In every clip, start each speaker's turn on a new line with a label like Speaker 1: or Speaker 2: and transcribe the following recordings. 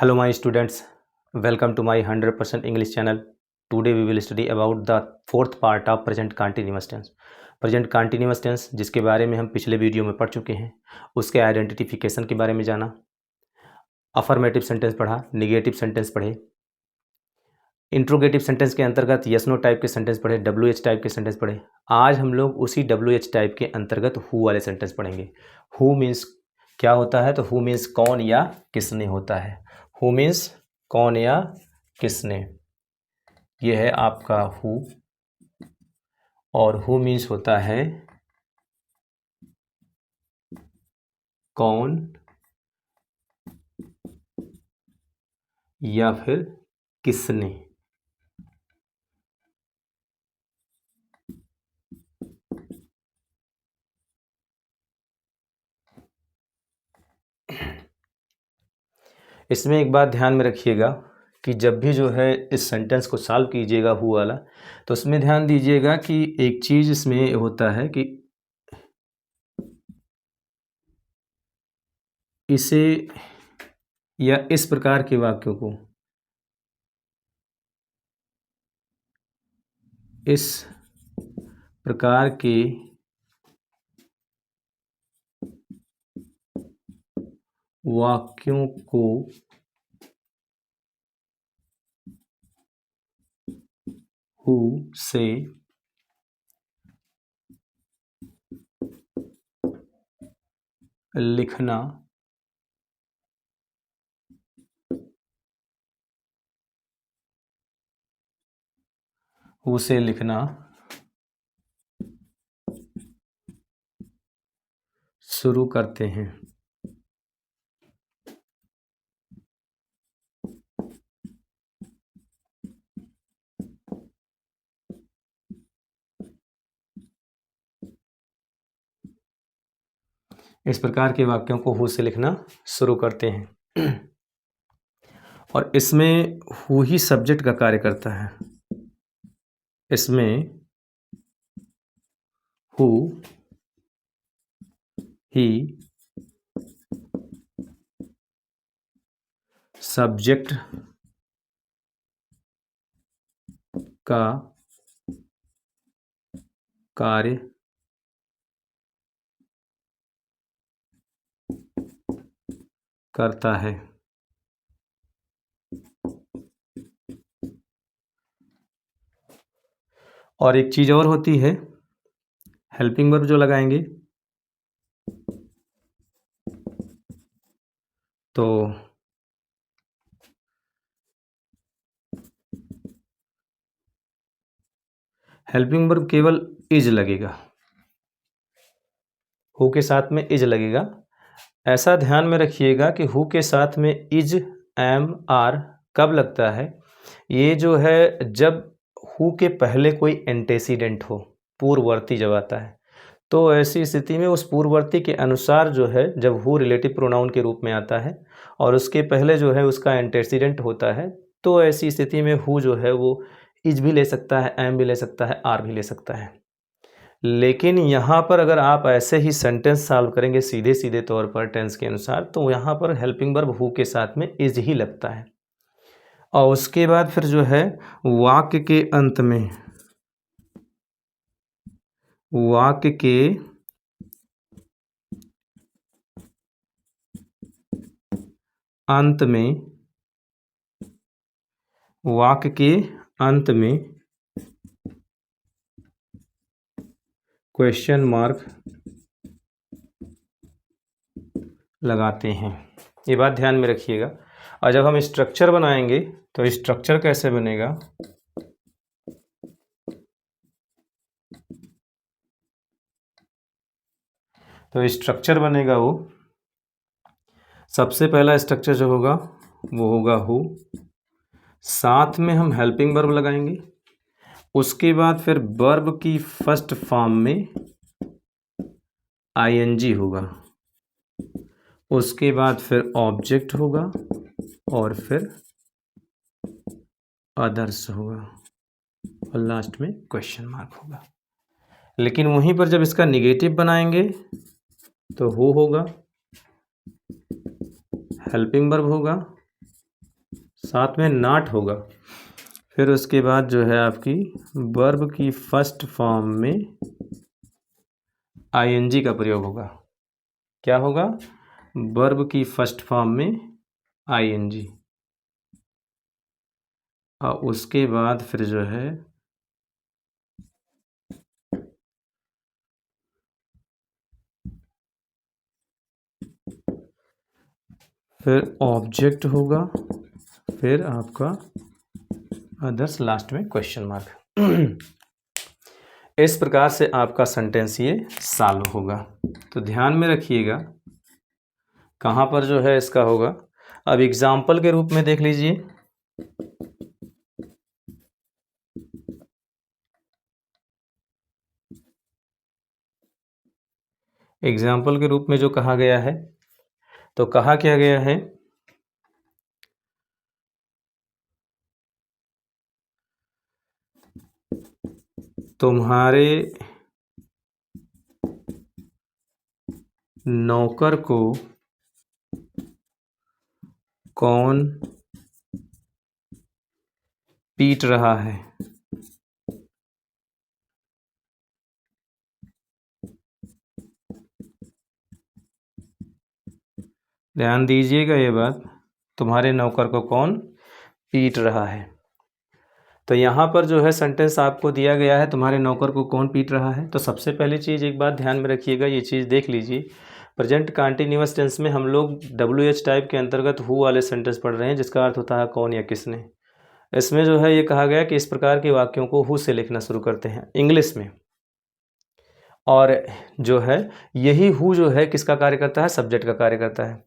Speaker 1: Hello my students, welcome to my 100% English channel. Today we will study about the fourth part of present continuous tense. Present continuous tense जिसके बारे में हम पिछले video में पढ़ चुके हैं, उसके आइडेंटिफिकेशन के बारे में जाना, अफर्मेटिव सेंटेंस पढ़ा, निगेटिव सेंटेंस पढ़े, इंट्रोगेटिव सेंटेंस के अंतर्गत यस नो टाइप के सेंटेंस पढ़े, डब्ल्यू एच टाइप के सेंटेंस पढ़े। आज हम लोग उसी डब्ल्यू एच टाइप के अंतर्गत हु वाले सेंटेंस पढ़ेंगे। हु मीन्स क्या होता है? तो हु मीन्स कौन या किसने होता है। हु मीन्स कौन या किसने, ये है आपका हु। और हु मीन्स होता है कौन या फिर किसने। इसमें एक बात ध्यान में रखिएगा कि जब भी जो है इस सेंटेंस को सॉल्व कीजिएगा हु वाला, तो उसमें ध्यान दीजिएगा कि एक चीज़ इसमें होता है कि इसे या इस प्रकार के वाक्यों को, इस प्रकार के वाक्यों को हु से लिखना शुरू करते हैं। इस प्रकार के वाक्यों को हु से लिखना शुरू करते हैं और इसमें हु ही सब्जेक्ट का कार्य करता है। इसमें हु ही सब्जेक्ट का कार्य करता है। और एक चीज़ और होती है, हेल्पिंग वर्ब जो लगाएंगे तो हेल्पिंग वर्ब केवल इज लगेगा, हु के साथ में इज लगेगा। ऐसा ध्यान में रखिएगा कि हु के साथ में इज, एम, आर कब लगता है? ये जो है जब हु के पहले कोई एंटेसिडेंट हो, पूर्ववर्ती जब आता है, तो ऐसी स्थिति में उस पूर्ववर्ती के अनुसार जो है जब हु रिलेटिव प्रोनाउन के रूप में आता है और उसके पहले जो है उसका एंटेसिडेंट होता है, तो ऐसी स्थिति में हु जो है वो इज भी ले सकता है, एम भी ले सकता है, आर भी ले सकता है। लेकिन यहाँ पर अगर आप ऐसे ही सेंटेंस सॉल्व करेंगे सीधे सीधे तौर पर टेंस के अनुसार, तो यहाँ पर हेल्पिंग वर्ब हु के साथ में इज ही लगता है। और उसके बाद फिर जो है वाक्य के अंत में, वाक्य के अंत में, वाक्य के अंत में क्वेश्चन मार्क लगाते हैं। ये बात ध्यान में रखिएगा। और जब हम स्ट्रक्चर बनाएंगे तो स्ट्रक्चर कैसे बनेगा? तो स्ट्रक्चर बनेगा वो, सबसे पहला स्ट्रक्चर जो होगा वो होगा हु, साथ में हम हेल्पिंग वर्ब लगाएंगे, उसके बाद फिर वर्ब की फर्स्ट फॉर्म में आईएनजी होगा, उसके बाद फिर ऑब्जेक्ट होगा और फिर अदर्स होगा और लास्ट में क्वेश्चन मार्क होगा। लेकिन वहीं पर जब इसका निगेटिव बनाएंगे तो हु होगा, हेल्पिंग वर्ब होगा साथ में नॉट होगा। फिर उसके बाद जो है आपकी वर्ब की फर्स्ट फॉर्म में आईएनजी का प्रयोग होगा। क्या होगा? वर्ब की फर्स्ट फॉर्म में आईएनजी। और उसके बाद फिर जो है फिर ऑब्जेक्ट होगा, फिर आपका अदर्स, लास्ट में क्वेश्चन मार्क। इस प्रकार से आपका सेंटेंस ये सॉल्व होगा। तो ध्यान में रखिएगा कहाँ पर जो है इसका होगा। अब एग्जाम्पल के रूप में देख लीजिए। एग्जाम्पल के रूप में जो कहा गया है, तो कहा क्या गया है? तुम्हारे नौकर को कौन पीट रहा है? ध्यान दीजिएगा ये बात, तुम्हारे नौकर को कौन पीट रहा है। तो यहाँ पर जो है सेंटेंस आपको दिया गया है, तुम्हारे नौकर को कौन पीट रहा है। तो सबसे पहली चीज़ एक बात ध्यान में रखिएगा, ये चीज़ देख लीजिए। प्रेजेंट कंटिन्यूअस टेंस में हम लोग WH टाइप के अंतर्गत हु वाले सेंटेंस पढ़ रहे हैं, जिसका अर्थ होता है कौन या किसने। इसमें जो है ये कहा गया कि इस प्रकार के वाक्यों को हु से लिखना शुरू करते हैं इंग्लिश में। और जो है यही हु जो है किसका कार्य करता है? सब्जेक्ट का कार्य करता है।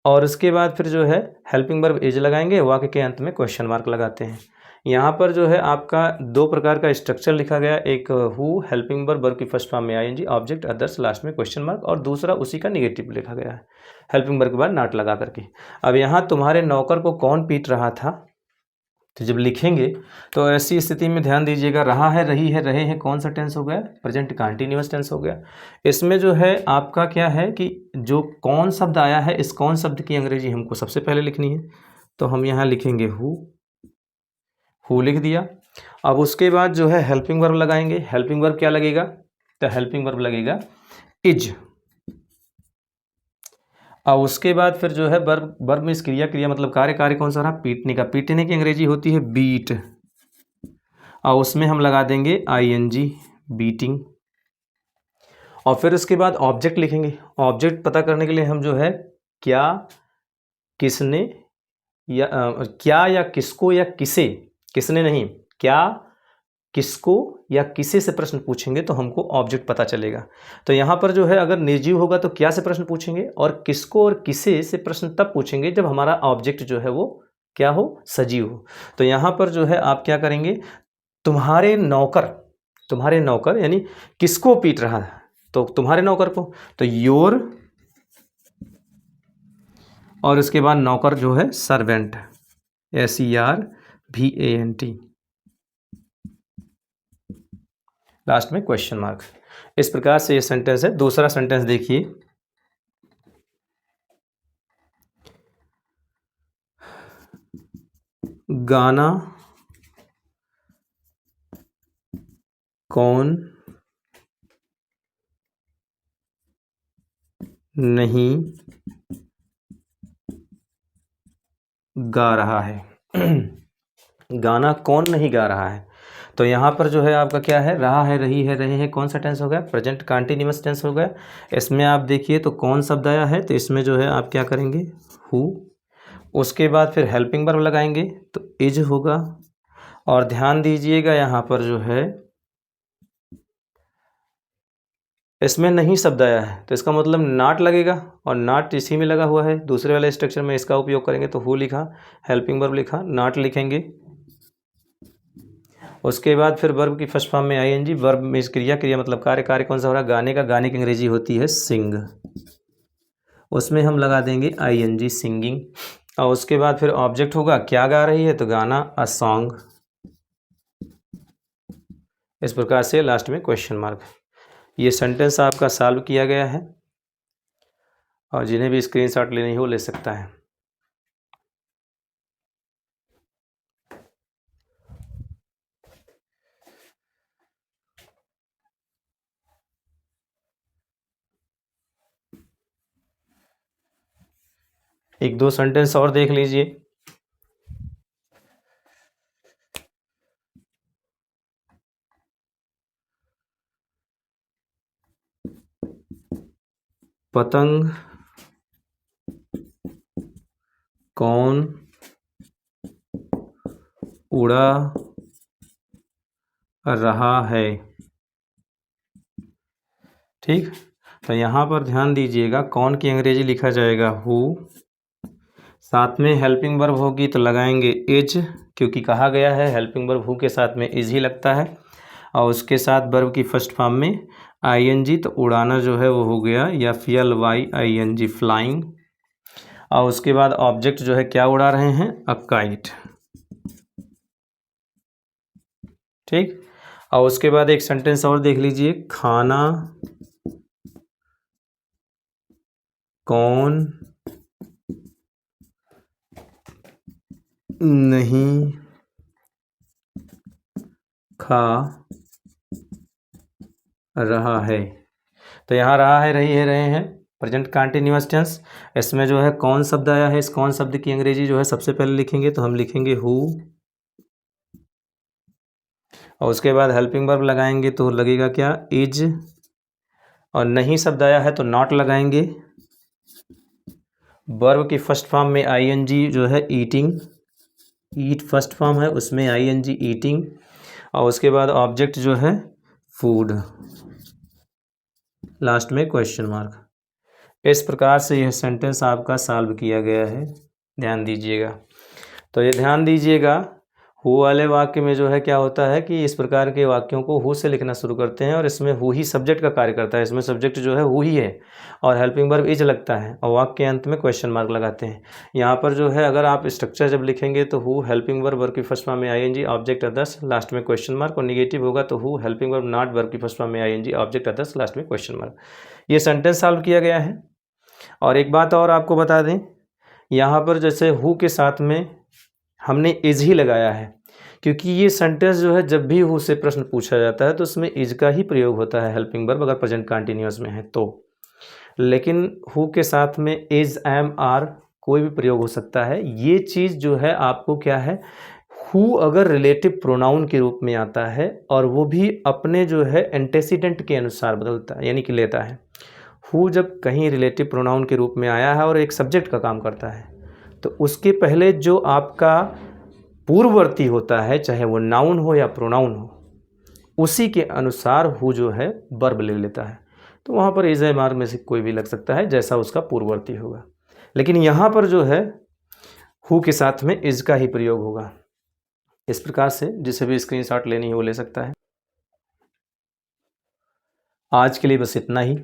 Speaker 1: और उसके बाद फिर जो है हेल्पिंग वर्ब इज लगाएंगे, वाक्य के अंत में क्वेश्चन मार्क लगाते हैं। यहाँ पर जो है आपका दो प्रकार का स्ट्रक्चर लिखा गया, एक हु हेल्पिंग वर्ब, वर्ब की फर्स्ट फॉर्म में आईएनजी, ऑब्जेक्ट अदर्स, लास्ट में क्वेश्चन मार्क, और दूसरा उसी का निगेटिव लिखा गया है हेल्पिंग वर्ब के बाद नॉट लगा करके। अब यहाँ तुम्हारे नौकर को कौन पीट रहा था, तो जब लिखेंगे तो ऐसी स्थिति में ध्यान दीजिएगा, रहा है, रही है, रहे हैं, कौन सा टेंस हो गया? प्रेजेंट कंटिन्यूअस टेंस हो गया। इसमें जो है आपका क्या है कि जो कौन शब्द आया है, इस कौन शब्द की अंग्रेजी हमको सबसे पहले लिखनी है। तो हम यहाँ लिखेंगे हु लिख दिया। अब उसके बाद जो है हेल्पिंग वर्ब लगाएंगे। हेल्पिंग वर्ब क्या लगेगा? तो हेल्पिंग वर्ब लगेगा इज। और उसके बाद फिर जो है वर्ब में क्रिया मतलब कार्य कौन सा रहा? पीटने का। पीटने की अंग्रेजी होती है बीट, और उसमें हम लगा देंगे आईएनजी, बीटिंग। और फिर उसके बाद ऑब्जेक्ट लिखेंगे। ऑब्जेक्ट पता करने के लिए हम जो है क्या, किसने, या क्या या किसको या किसे, किसने नहीं, क्या, किसको या किसे से प्रश्न पूछेंगे तो हमको ऑब्जेक्ट पता चलेगा। तो यहाँ पर जो है अगर निर्जीव होगा तो क्या से प्रश्न पूछेंगे, और किसको और किसे से प्रश्न तब पूछेंगे जब हमारा ऑब्जेक्ट जो है वो क्या हो? सजीव हो। तो यहाँ पर जो है आप क्या करेंगे, तुम्हारे नौकर यानी किसको पीट रहा है? तो तुम्हारे नौकर को, तो योर, और उसके बाद नौकर जो है सर्वेंट, SERVANT, लास्ट में क्वेश्चन मार्क। इस प्रकार से ये सेंटेंस है। दूसरा सेंटेंस देखिए, गाना कौन नहीं गा रहा है? गाना कौन नहीं गा रहा है? तो यहाँ पर जो है आपका क्या है? रहा है, रही है, रहे हैं, कौन सा टेंस हो गया? प्रेजेंट कंटिन्यूअस टेंस हो गया। इसमें आप देखिए तो कौन शब्द आया है, तो इसमें जो है आप क्या करेंगे? हु। उसके बाद फिर हेल्पिंग वर्ब लगाएंगे तो इज होगा। और ध्यान दीजिएगा यहाँ पर जो है इसमें नहीं शब्द आया है, तो इसका मतलब नॉट लगेगा, और नॉट इसी में लगा हुआ है। दूसरे वाले स्ट्रक्चर में इसका उपयोग करेंगे तो हु लिखा, हेल्पिंग वर्ब लिखा, नॉट लिखेंगे। उसके बाद फिर वर्ब की फर्स्ट फॉर्म में आईएनजी, वर्ब में क्रिया मतलब कार्य कौन सा हो रहा है? गाने का। गाने की अंग्रेजी होती है सिंग, उसमें हम लगा देंगे आईएनजी, सिंगिंग। और उसके बाद फिर ऑब्जेक्ट होगा, क्या गा रही है? तो गाना, अ सॉन्ग। इस प्रकार से लास्ट में क्वेश्चन मार्क। ये सेंटेंस आपका सॉल्व किया गया है, और जिन्हें भी स्क्रीनशॉट लेनी हो ले सकता है। एक दो सेंटेंस और देख लीजिए। पतंग कौन उड़ा रहा है। ठीक, तो यहाँ पर ध्यान दीजिएगा, कौन की अंग्रेजी लिखा जाएगा हु, साथ में हेल्पिंग वर्ब होगी तो लगाएंगे इज, क्योंकि कहा गया है हेल्पिंग वर्ब हु के साथ में इज ही लगता है, और उसके साथ वर्ब की फर्स्ट फॉर्म में आईएनजी, तो उड़ाना जो है वो हो गया या FLYING फ्लाइंग, और उसके बाद ऑब्जेक्ट जो है क्या उड़ा रहे हैं, अ काइट। ठीक, और उसके बाद एक सेंटेंस और देख लीजिए, खाना कौन नहीं खा रहा है। तो यहाँ रहा है, रही है, रहे हैं, प्रेजेंट कंटिन्यूअस टेंस। इसमें जो है कौन शब्द आया है, इस कौन शब्द की अंग्रेजी जो है सबसे पहले लिखेंगे तो हम लिखेंगे हु, और उसके बाद हेल्पिंग वर्ब लगाएंगे तो लगेगा क्या, इज, और नहीं शब्द आया है तो नॉट लगाएंगे। वर्ब की फर्स्ट फॉर्म में आईएनजी जो है ईटिंग, ईट फर्स्ट फॉर्म है, उसमें आईएनजी ईटिंग, और उसके बाद ऑब्जेक्ट जो है फूड, लास्ट में क्वेश्चन मार्क। इस प्रकार से यह सेंटेंस आपका सॉल्व किया गया है, ध्यान दीजिएगा। तो ये ध्यान दीजिएगा, हु वाले वाक्य में जो है क्या होता है कि इस प्रकार के वाक्यों को हु से लिखना शुरू करते हैं, और इसमें हु ही सब्जेक्ट का कार्य करता है, इसमें सब्जेक्ट जो है हु ही है, और हेल्पिंग वर्ब इज लगता है, और वाक्य के अंत में क्वेश्चन मार्क लगाते हैं। यहाँ पर जो है अगर आप स्ट्रक्चर जब लिखेंगे तो हु हेल्पिंग वर्ब, वर्ब की फर्स्ट फॉर्म में आईएनजी, ऑब्जेक्ट अदर्स, लास्ट में क्वेश्चन मार्क, और निगेटिव होगा तो who helping verb not, verb की फर्स्ट फॉर्म में आईएनजी, ऑब्जेक्ट अदर्स, लास्ट में क्वेश्चन मार्क। ये सेंटेंस सॉल्व किया गया है। और एक बात और आपको बता दें, यहाँ पर जैसे हु के साथ में हमने इज ही लगाया है, क्योंकि ये सेंटेंस जो है जब भी हु से प्रश्न पूछा जाता है तो उसमें इज का ही प्रयोग होता है, हेल्पिंग वर्ब अगर प्रेजेंट कंटिन्यूअस में है तो। लेकिन हु के साथ में इज, एम, आर कोई भी प्रयोग हो सकता है। ये चीज़ जो है आपको क्या है, हु अगर रिलेटिव प्रोनाउन के रूप में आता है और वो भी अपने जो है एंटेसिडेंट के अनुसार बदलता है, यानी कि लेता है। हु जब कहीं रिलेटिव प्रोनाउन के रूप में आया है और एक सब्जेक्ट का काम करता है, तो उसके पहले जो आपका पूर्ववर्ती होता है, चाहे वो नाउन हो या प्रोनाउन हो, उसी के अनुसार हु जो है वर्ब ले लेता है। तो वहाँ पर इज, एम, आर में से कोई भी लग सकता है, जैसा उसका पूर्ववर्ती होगा। लेकिन यहाँ पर जो है हु के साथ में इज का ही प्रयोग होगा। इस प्रकार से जिसे भी स्क्रीनशॉट लेनी है वो ले सकता है। आज के लिए बस इतना ही।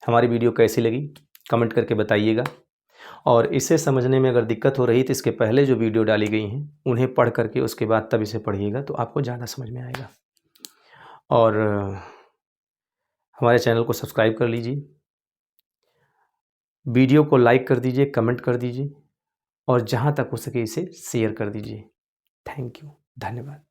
Speaker 1: हमारी वीडियो कैसी लगी कमेंट करके बताइएगा, और इसे समझने में अगर दिक्कत हो रही तो इसके पहले जो वीडियो डाली गई हैं उन्हें पढ़ करके उसके बाद तब इसे पढ़िएगा, तो आपको ज़्यादा समझ में आएगा। और हमारे चैनल को सब्सक्राइब कर लीजिए, वीडियो को लाइक कर दीजिए, कमेंट कर दीजिए, और जहाँ तक हो सके इसे शेयर कर दीजिए। थैंक यू, धन्यवाद।